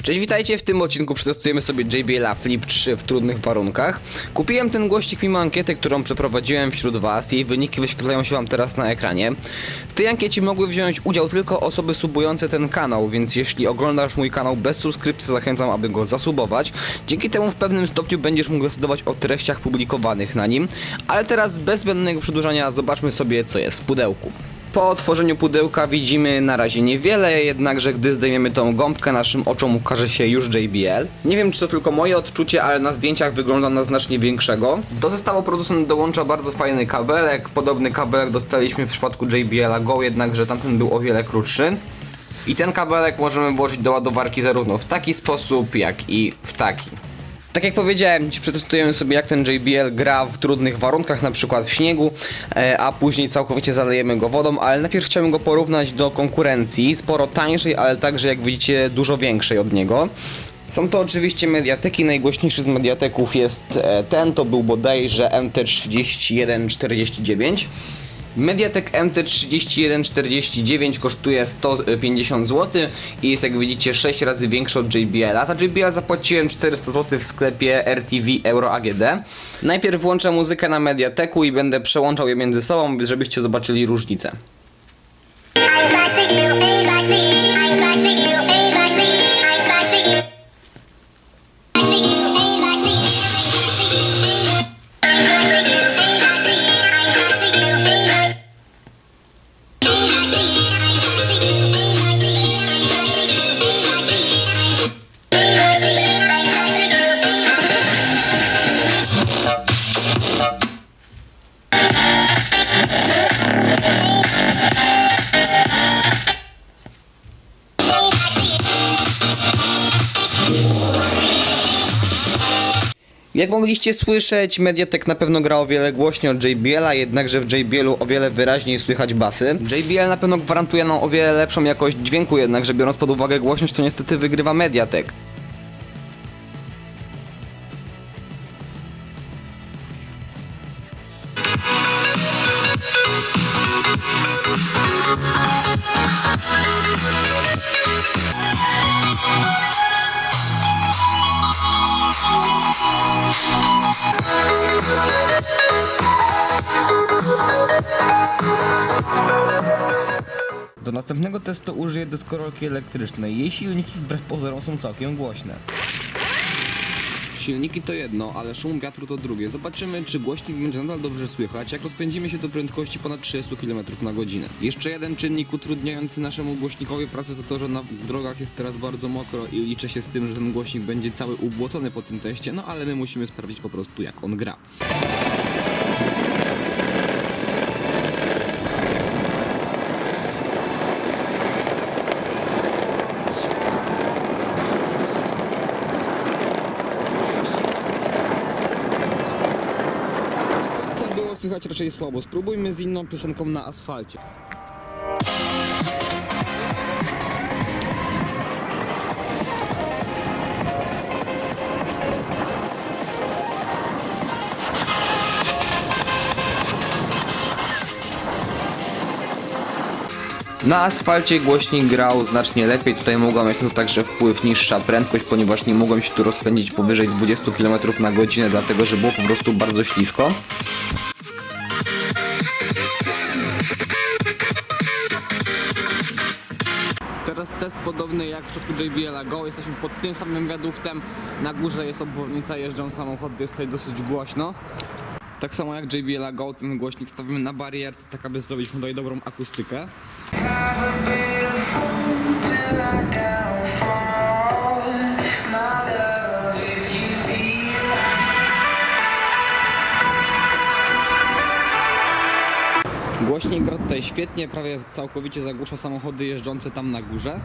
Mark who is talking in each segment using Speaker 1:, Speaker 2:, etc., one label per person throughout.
Speaker 1: Cześć, witajcie, w tym odcinku przetestujemy sobie JBL-a Flip 3 w trudnych warunkach. Kupiłem ten głośnik mimo ankiety, którą przeprowadziłem wśród was. Jej wyniki wyświetlają się wam teraz na ekranie. W tej ankiecie mogły wziąć udział tylko osoby subujące ten kanał, więc jeśli oglądasz mój kanał bez subskrypcji, zachęcam, aby go zasubować. Dzięki temu w pewnym stopniu będziesz mógł decydować o treściach publikowanych na nim. Ale teraz bez zbędnego przedłużania zobaczmy sobie, co jest w pudełku. Po otworzeniu pudełka widzimy na razie niewiele, jednakże gdy zdejmiemy tą gąbkę, naszym oczom ukaże się już JBL. Nie wiem, czy to tylko moje odczucie, ale na zdjęciach wygląda na znacznie większego. Do zestawu producent dołącza bardzo fajny kabelek. Podobny kabelek dostaliśmy w przypadku JBL-a Go, jednakże tamten był o wiele krótszy. I ten kabelek możemy włożyć do ładowarki zarówno w taki sposób, jak i w taki. Tak jak powiedziałem, dziś przetestujemy sobie, jak ten JBL gra w trudnych warunkach, na przykład w śniegu, a później całkowicie zalejemy go wodą, ale najpierw chciałem go porównać do konkurencji, sporo tańszej, ale także, jak widzicie, dużo większej od niego. Są to oczywiście Mediateki, najgłośniejszy z Mediateków jest ten, to był bodajże MT3149. Mediatek MT3149 kosztuje 150 zł i jest, jak widzicie, 6 razy większy od JBL-a. Za JBL zapłaciłem 400 zł w sklepie RTV Euro AGD. Najpierw włączę muzykę na Mediateku i będę przełączał je między sobą, żebyście zobaczyli różnicę. Jak mogliście słyszeć, Mediatek na pewno gra o wiele głośniej od JBL-a, jednakże w JBL-u o wiele wyraźniej słychać basy. JBL na pewno gwarantuje nam o wiele lepszą jakość dźwięku, jednakże biorąc pod uwagę głośność, to niestety wygrywa Mediatek. Do następnego testu użyję deskorolki elektrycznej. Jej silniki wbrew pozorom są całkiem głośne. Silniki to jedno, ale szum wiatru to drugie. Zobaczymy, czy głośnik będzie nadal dobrze słychać, jak rozpędzimy się do prędkości ponad 30 km na godzinę. Jeszcze jeden czynnik utrudniający naszemu głośnikowi pracę to to, że na drogach jest teraz bardzo mokro i liczę się z tym, że ten głośnik będzie cały ubłocony po tym teście, no ale my musimy sprawdzić po prostu, jak on gra. Słychać raczej słabo. Spróbujmy z inną piosenką na asfalcie. Na asfalcie głośnik grał znacznie lepiej, tutaj mogła mieć to także wpływ niższa prędkość, ponieważ nie mogłem się tu rozpędzić powyżej 20 km na godzinę, dlatego że było po prostu bardzo ślisko. Teraz test podobny jak w przypadku JBL-a Go. Jesteśmy pod tym samym wiaduktem. Na górze jest obwodnica, jeżdżą samochody, jest tutaj dosyć głośno. Tak samo jak JBL-a Go, ten głośnik stawimy na barierce, tak aby zrobić mu tutaj dobrą akustykę. Głośnik gra tutaj świetnie, prawie całkowicie zagłusza samochody jeżdżące tam na górze.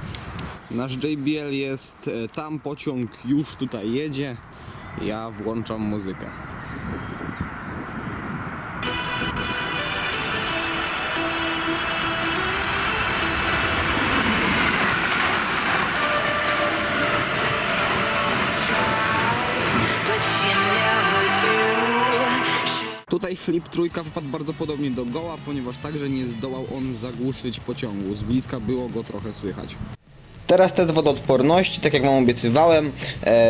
Speaker 1: Nasz JBL jest tam, pociąg już tutaj jedzie. Ja włączam muzykę. Tutaj Flip trójka wypadł bardzo podobnie do Go'a, ponieważ także nie zdołał on zagłuszyć pociągu. Z bliska było go trochę słychać. Teraz test wodoodporności, tak jak wam obiecywałem.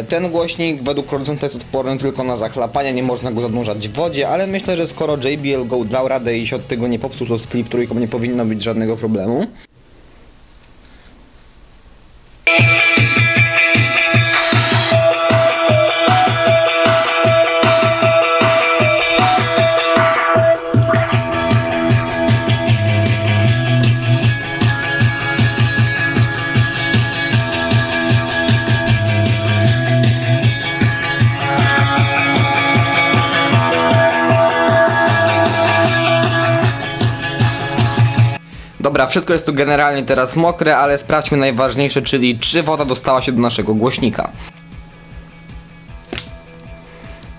Speaker 1: Ten głośnik według producenta jest odporny tylko na zachlapanie, nie można go zanurzać w wodzie, ale myślę, że skoro JBL Go dał radę i się od tego nie popsuł, to z Flip trójką nie powinno być żadnego problemu. Dobra, wszystko jest tu generalnie teraz mokre, ale sprawdźmy najważniejsze, czyli czy woda dostała się do naszego głośnika.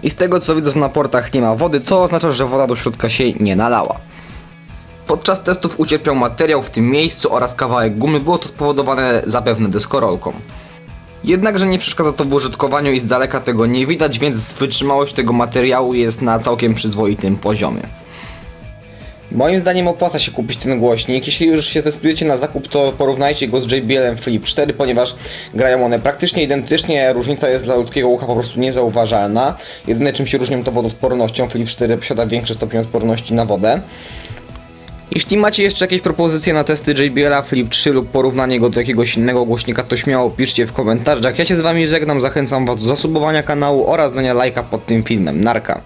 Speaker 1: I z tego co widzę, na portach nie ma wody, co oznacza, że woda do środka się nie nalała. Podczas testów ucierpiał materiał w tym miejscu oraz kawałek gumy, było to spowodowane zapewne deskorolką. Jednakże nie przeszkadza to w użytkowaniu i z daleka tego nie widać, więc wytrzymałość tego materiału jest na całkiem przyzwoitym poziomie. Moim zdaniem opłaca się kupić ten głośnik. Jeśli już się zdecydujecie na zakup, to porównajcie go z JBL-em Flip 4, ponieważ grają one praktycznie identycznie, różnica jest dla ludzkiego ucha po prostu niezauważalna. Jedyne czym się różnią to wodoodpornością, Flip 4 posiada większy stopień odporności na wodę. Jeśli macie jeszcze jakieś propozycje na testy JBL-a Flip 3 lub porównanie go do jakiegoś innego głośnika, to śmiało piszcie w komentarzach. Ja się z wami żegnam, zachęcam was do zasubowania kanału oraz dania lajka pod tym filmem. Narka!